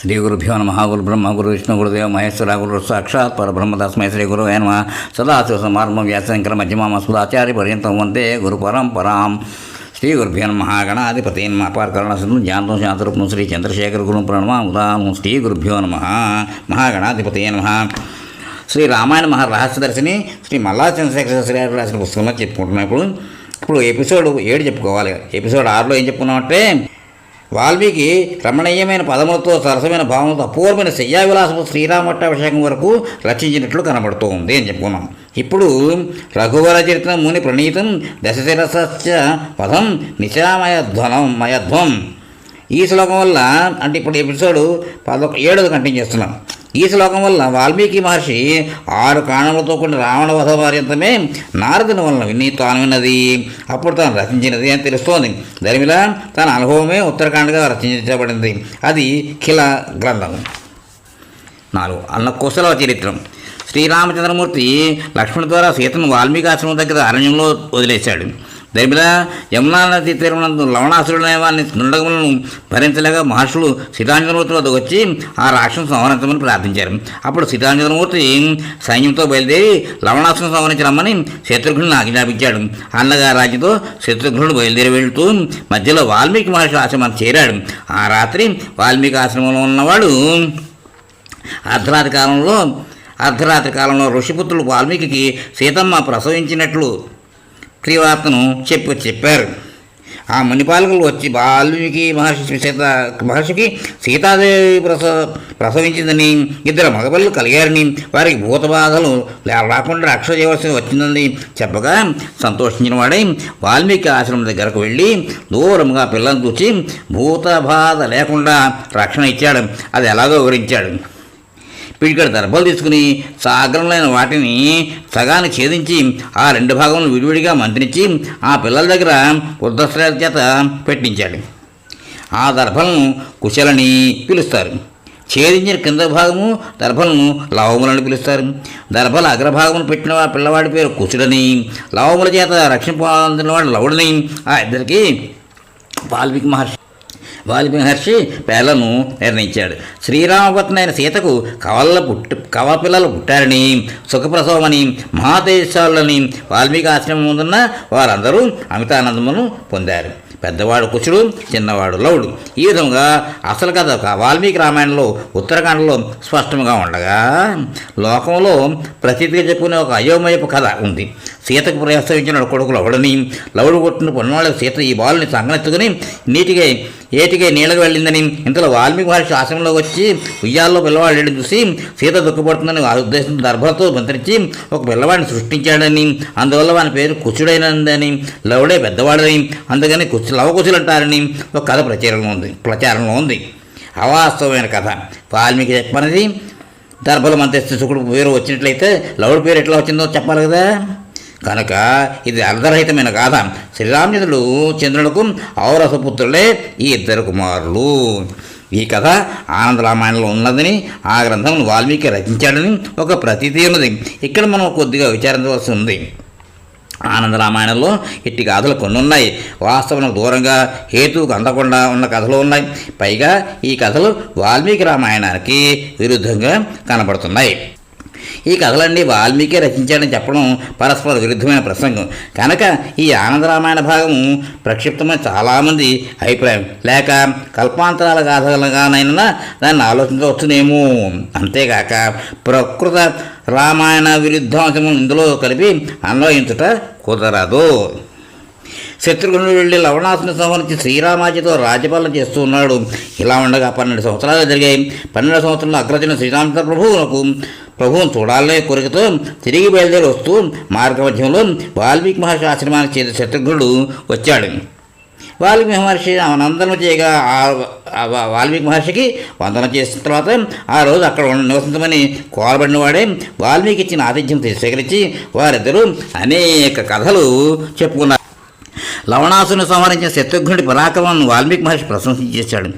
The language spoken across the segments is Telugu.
శ్రీ గురుభ్యో నమః. గురు బ్రహ్మ గురు విష్ణు గురుదేవ మహేశ్వర గురు సాక్షాత్ పరబ్రహ్మ తస్మై శ్రీ గురువే నమః. సదాశివ సమారంభం వ్యాసశంకర మధ్యమామస్మదాచార్య పర్యంతం వందే గురు పరంపరాం. శ్రీ గురుభ్యో నమః. గణాధిపతి నమః. అపారకరణ సిద్ధం జ్ఞానం శాంతరూపం శ్రీ చంద్రశేఖర గురు ప్రణమాముదాం. శ్రీ గురుభ్యో నమః. మహాగణాధిపతి నమః. శ్రీ రామాయణ మహారహస్యదర్శిని శ్రీ మల్లా చంద్రశేఖర శ్రీ గారు రాసిన పుస్తకంలో చెప్పుకుంటున్నాం. ఇప్పుడు ఎపిసోడ్ 7 చెప్పుకోవాలి. ఎపిసోడ్ 6లో ఏం చెప్పుకున్నామంటే, వాల్మీకి రమణీయమైన పదములతో సరసమైన భావంతో అపూర్వమైన శయ్యావిలాసము శ్రీరామపట్టాభిషేకం వరకు రచించినట్లు కనబడుతూ ఉంది అని చెప్పుకున్నాం. ఇప్పుడు రఘువర చరిత్ర ముని ప్రణీతం దశశిరస పదం నిశామయధ్వం. ఈ శ్లోకం వల్ల, అంటే ఇప్పుడు ఎపిసోడ్ 7 కంటిన్యూ చేస్తున్నాం. ఈ శ్లోకం వల్ల వాల్మీకి మహర్షి 6 కారణములతో కూడిన రావణ వధ పర్యంతమే నారదుని వలన తాను విన్నది, అప్పుడు తాను రచించినది అని తెలుస్తోంది. దరిమిలా తన అనుభవమే ఉత్తరాఖండ్గా రచించబడింది. అది ఖిల గ్రంథం. 4 అన్న కుశల చరిత్రం. శ్రీరామచంద్రమూర్తి లక్ష్మణుడి ద్వారా సీతను వాల్మీకి ఆశ్రమం దగ్గర అరణ్యంలో వదిలేశాడు. దరిమిలా యమునా నది తీరమునందు లవణాసురుడనే వారిని దుండగములను భరించలేక మహర్షులు సీతాంజనమూర్తి వద్దకు వచ్చి ఆ రాక్షసును సంహరించమని ప్రార్థించారు. అప్పుడు సీతాంజనమూర్తి సైన్యంతో బయలుదేరి లవణాసురుని సంహరించరమ్మని శత్రుఘ్నుని ఆజ్ఞాపించాడు. అన్నగా రాజ్యంతో శత్రుఘ్నుడు బయలుదేరి వెళుతూ మధ్యలో వాల్మీకి మహర్షి ఆశ్రమానికి చేరాడు. ఆ రాత్రి వాల్మీకి ఆశ్రమంలో ఉన్నవాడు అర్ధరాత్రి కాలంలో ఋషిపుత్రులు వాల్మీకి సీతమ్మ ప్రసవించినట్లు క్రియవార్తను చెప్పారు. ఆ మునిపాలకులు వచ్చి వాల్మీకి మహర్షికి సీతాదేవి ప్రసవించిందని, 2 మగపిల్లలు కలిగారని, వారికి భూత బాధలు రాకుండా రక్షణ చేయవలసి వచ్చిందని చెప్పగా సంతోషించిన వాడై వాల్మీకి ఆశ్రమం దగ్గరకు వెళ్ళి దూరంగా పిల్లలను చూసి భూత బాధ లేకుండా రక్షణ ఇచ్చాడు. అది ఎలాగో వివరించాడు. పిడికడ దర్భలు తీసుకుని సాగ్రములైన వాటిని సగాన్ని ఛేదించి ఆ 2 భాగములను విడివిడిగా మంత్రించి ఆ పిల్లల దగ్గర వృద్ధశ్రేల చేత పెట్టించాడు. ఆ దర్భలను కుశలని పిలుస్తారు. ఛేదించిన కింద భాగము దర్భలను లవములని పిలుస్తారు. దర్భల అగ్రభాగమును పెట్టిన పిల్లవాడి పేరు కుశుడని, లవముల చేత రక్షణ పొందినవాడు లవుడని ఆ ఇద్దరికి వాల్మీకి మహర్షి పేర్లను నిర్ణయించాడు. శ్రీరామపత్ని అయిన సీతకు కవల పిల్లలు పుట్టారని, సుఖప్రసవమని, మహాతేజశాలని వాల్మీకి ఆశ్రమం ముందున్న వారందరూ అమితానందమును పొందారు. పెద్దవాడు కుశుడు, చిన్నవాడు లవుడు. ఈ విధంగా అసలు కథ వాల్మీకి రామాయణంలో ఉత్తరాఖండలో స్పష్టంగా ఉండగా, లోకంలో ప్రసిద్ధిగా చెప్పుకునే ఒక అయోమయపు కథ ఉంది. సీతకు ప్రసవించిన కొడుకు లవుడని, లవుడు కొట్టిన పొన్నవాళ్ళకి సీత ఈ బాలుని సంగనెత్తుకుని ఏటికే నీళ్ళకు వెళ్ళిందని, ఇంతలో వాల్మీకి మహర్షి ఆశ్రమంలో వచ్చి ఉయ్యాల్లో పిల్లవాడు చూసి సీత దుఃఖపడుతుందని ఆ ఉద్దేశంతో దర్భలతో మంత్రించి ఒక పిల్లవాడిని సృష్టించాడని, అందువల్ల వాని పేరు కుశుడైనదని, లవుడే పెద్దవాడని, అందుకని లవకుశులు అంటారని ఒక కథ ప్రచారంలో ఉంది. అవాస్తవమైన కథ. వాల్మీకి చెప్పనిది దర్భల మంత్రిస్తే శుకుడు పేరు వచ్చినట్లయితే లవుడి పేరు ఎట్లా వచ్చిందో చెప్పాలి కదా. కనుక ఇది అర్ధరహితమైన గాథ. చంద్రులకు ఔరసపుత్రులే ఈ 2 కుమారులు. ఈ కథ ఆనంద రామాయణంలో ఉన్నదని, ఆ గ్రంథం వాల్మీకి రచించాడని ఒక ప్రతీతి ఉన్నది. ఇక్కడ మనం కొద్దిగా విచారించవలసి ఉంది. ఆనంద రామాయణంలో ఇట్టి గాథలు కొన్ని ఉన్నాయి. వాస్తవానికి దూరంగా హేతువుకు అందకుండా ఉన్న కథలు ఉన్నాయి. పైగా ఈ కథలు వాల్మీకి రామాయణానికి విరుద్ధంగా కనబడుతున్నాయి. ఈ కథలన్నీ వాల్మీకి రచించాడని చెప్పడం పరస్పర విరుద్ధమైన ప్రసంగం. కనుక ఈ ఆనంద రామాయణ భాగము ప్రక్షిప్తమైన చాలామంది అభిప్రాయం. లేక కల్పాంతరాల గాథలుగానైనా దాన్ని ఆలోచించవచ్చునేమో. అంతేగాక ప్రకృత రామాయణ విరుద్ధాంశము ఇందులో కలిపి అన్వయించుట కుదరదు. శత్రుఘ్నుడు వెళ్ళి లవణాసుని సంహరించి శ్రీరామాజితో రాజ్యపాలన చేస్తూ ఉన్నాడు. ఇలా ఉండగా 12 సంవత్సరాలు జరిగాయి. 12 సంవత్సరంలో అగ్రజుని శ్రీరామచంద్ర ప్రభువును చూడాలనే కోరికతో తిరిగి బయలుదేరి వస్తూ మార్గమధ్యంలో వాల్మీకి మహర్షి ఆశ్రమానికి చేరి శత్రుఘ్నుడు వచ్చాడు. వాల్మీకి మహర్షి వందనం చేయగా వాల్మీకి మహర్షికి వందనం చేసిన తర్వాత ఆ రోజు అక్కడ నివసించమని కోరబడిన వాడే వాల్మీకి ఇచ్చిన ఆతిథ్యం స్వీకరించి వారిద్దరూ అనేక కథలు చెప్పుకున్నారు. లవణాసుని సంహరించిన శత్రుఘ్నుడి పరాక్రమాన్ని వాల్మీకి మహర్షి ప్రశంసించేశాడు.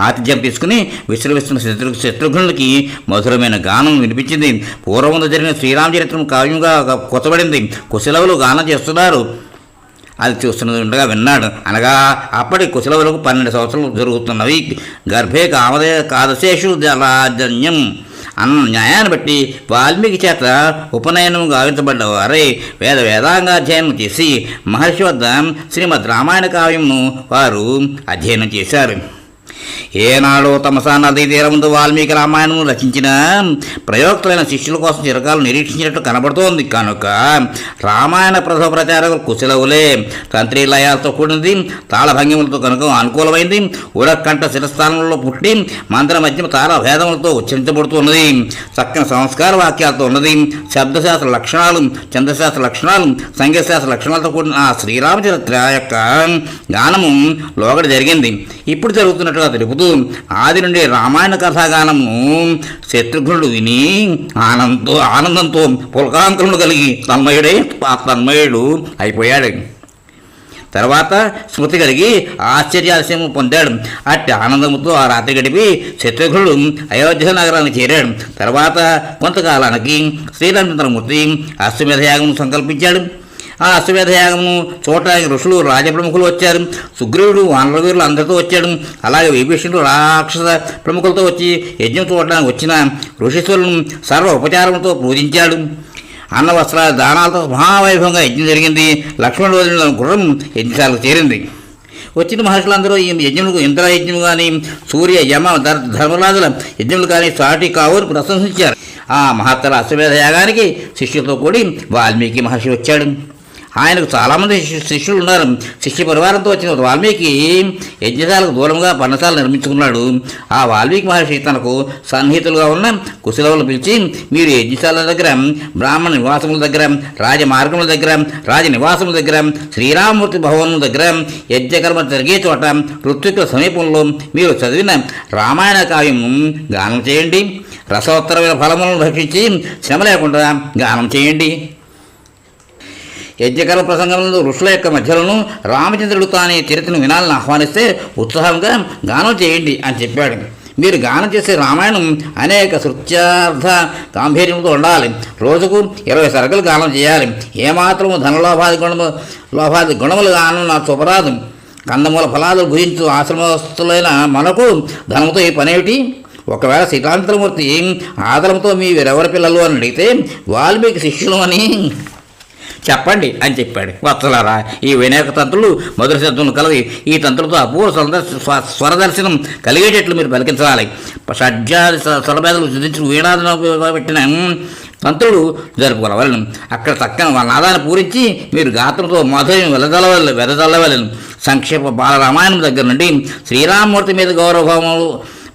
ఆతిథ్యం తీసుకుని విశ్రమిస్తున్న శత్రుఘ్నుడికి మధురమైన గానం వినిపించింది. పూర్వంలో జరిగిన శ్రీరామచరిత్రం కావ్యంగా కొత్తబడింది. కుశలవులు గానం చేస్తున్నారు. అది చూస్తుండగా విన్నాడు. అనగా అప్పటి కుశలవులకు 12 సంవత్సరాలు జరుగుతున్నవి. గర్భే కాదశేషు జలాజన్యం అన్న న్యాయాన్ని బట్టి వాల్మీకి చేత ఉపనయనం గావించబడ్డవారే వేదాంగాధ్యయనం చేసి మహర్షి వద్ద శ్రీమద్ రామాయణ కావ్యంను వారు అధ్యయనం చేశారు. ఏనాడో తమసా నదీ తీరముందు వాల్మీకి రామాయణము రచించిన ప్రయోక్తులైన శిష్యుల కోసం చిరకాలు నిరీక్షించినట్టు కనబడుతోంది. కనుక రామాయణ ప్రథమ ప్రచారకులు కుశలవులే. తంత్రి లయాలతో కూడినది, తాళభంగిములతో కనుక అనుకూలమైంది. ఉడకంఠ శిరస్థానంలో పుట్టి మంత్ర మధ్యమ తాళ భేదములతో ఉచ్చరించబడుతున్నది. చక్కని సంస్కార వాక్యాలతో ఉన్నది. శబ్దశాస్త్ర లక్షణాలు, చంద్రశాస్త్ర లక్షణాలు, సంగీతశాస్త్ర లక్షణాలతో కూడిన ఆ శ్రీరామచరిత్ర యొక్క గానము లోగడ జరిగింది. ఇప్పుడు జరుగుతున్నట్టుగా తెలుపుతూ ఆది నుండి రామాయణ కథాగానము శత్రుఘ్నుడు విని ఆనందంతో పులకాంకులను కలిగి తన్మయుడు అయిపోయాడు. తర్వాత స్మృతి కలిగి ఆశ్చర్యాశయము పొందాడు. అట్టి ఆనందముతో ఆ రాత్రి గడిపి శత్రుఘ్నుడు అయోధ్య నగరానికి చేరాడు. తర్వాత కొంతకాలానికి శ్రీరామచంద్రమూర్తి అశ్వమేధయాగం సంకల్పించాడు. ఆ అశ్వమేధయాగమును చూడటానికి ఋషులు రాజప్రముఖులు వచ్చారు. సుగ్రీవుడు వానరవీరులు అందరితో వచ్చాడు. అలాగే విభీషణుడు రాక్షస ప్రముఖులతో వచ్చి యజ్ఞం చూడటానికి వచ్చిన ఋషీశ్వరులను సర్వ ఉపచారములతో పూజించాడు. అన్న వస్త్రాల దానాలతో మహావైభవంగా యజ్ఞం జరిగింది. లక్ష్మణుడు వదిలిన గుర్రం యజ్ఞశాలకు చేరింది. వచ్చిన మహర్షులందరూ ఈ యజ్ఞములకు ఇంద్రయజ్ఞము కానీ సూర్య యమ ధర్మరాజుల యజ్ఞములు కానీ సాటి కావుని ప్రశంసించారు. ఆ మహత్తర అశ్వమేధ యాగానికి శిష్యులతో కూడి వాల్మీకి మహర్షి వచ్చాడు. ఆయనకు చాలామంది శిష్యులు ఉన్నారు. శిష్య పరివారంతో వచ్చిన వాల్మీకి యజ్ఞశాలకు దూరంగా పర్ణశాల నిర్మించుకున్నాడు. ఆ వాల్మీకి మహర్షి తనకు సన్నిహితులుగా ఉన్న కుశలవులను పిలిచి, మీరు యజ్ఞశాల దగ్గర, బ్రాహ్మణ నివాసముల దగ్గర, రాజమార్గముల దగ్గర, రాజ నివాసముల దగ్గర, శ్రీరామమూర్తి భవనముల దగ్గర, యజ్ఞకర్మ జరిగే చోట ఋత్వికుల సమీపంలో మీరు చదివిన రామాయణ కావ్యము గానం చేయండి. రసోత్తరమైన ఫలములను భక్షించి శ్రమ లేకుండా గానం చేయండి. యజ్ఞకర్మ ప్రసంగంలో ఋషుల యొక్క మధ్యలోనూ రామచంద్రుడు తానే చరిత్రను వినాలని ఆహ్వానిస్తే ఉత్సాహంగా గానం చేయండి అని చెప్పాడు. మీరు గానం చేసే రామాయణం అనేక శృత్యార్థ గాంభీర్యంతో ఉండాలి. రోజుకు 20 సరకులు గానం చేయాలి. ఏమాత్రము లోభాది గుణములు గానం నా చూపరాదు. కందమూల ఫలాలు భుజించు ఆశ్రమస్తులైన మనకు ధనముతో ఈ పనేమిటి? ఒకవేళ శ్రీరామచంద్రమూర్తి ఆదరంతో మీ వీరెవరి పిల్లలు అని అడిగితే వాల్మీకి శిష్యులు అని చెప్పండి అని చెప్పాడు. వత్సలారా, ఈ వినాయక తంత్రులు మధుర శబ్దములు కలిగి ఈ తంత్రులతో అపూర్వ స్వరదర్శనం కలిగేటట్లు మీరు పలికించాలి. షడ్జాది స్వరభేదాలు సిద్ధించి వీణాదన పెట్టిన తంత్రులు జరుపుకోవాలను. అక్కడ చక్కని నాదాన్ని పూరించి మీరు గాత్రంతో మధురం వెదజల్లవలను. సంక్షేప బాలరామాయణం దగ్గర నుండి శ్రీరామమూర్తి మీద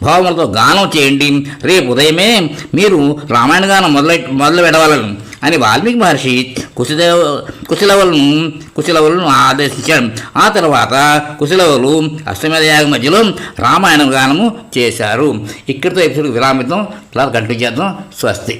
భావములతో గానం చేయండి. రేపు ఉదయమే మీరు రామాయణ గానం మొదలు పెడవాలను అని వాల్మీకి మహర్షి కుశలవులను ఆదేశించాడు. ఆ తర్వాత కుశలవులు అశ్వమేధ యాగం మధ్యలో రామాయణ గానము చేశారు. ఇక్కడితో ఎపిసోడ్ విరామితం. కంటిన్యూ చేద్దాం. స్వస్తి.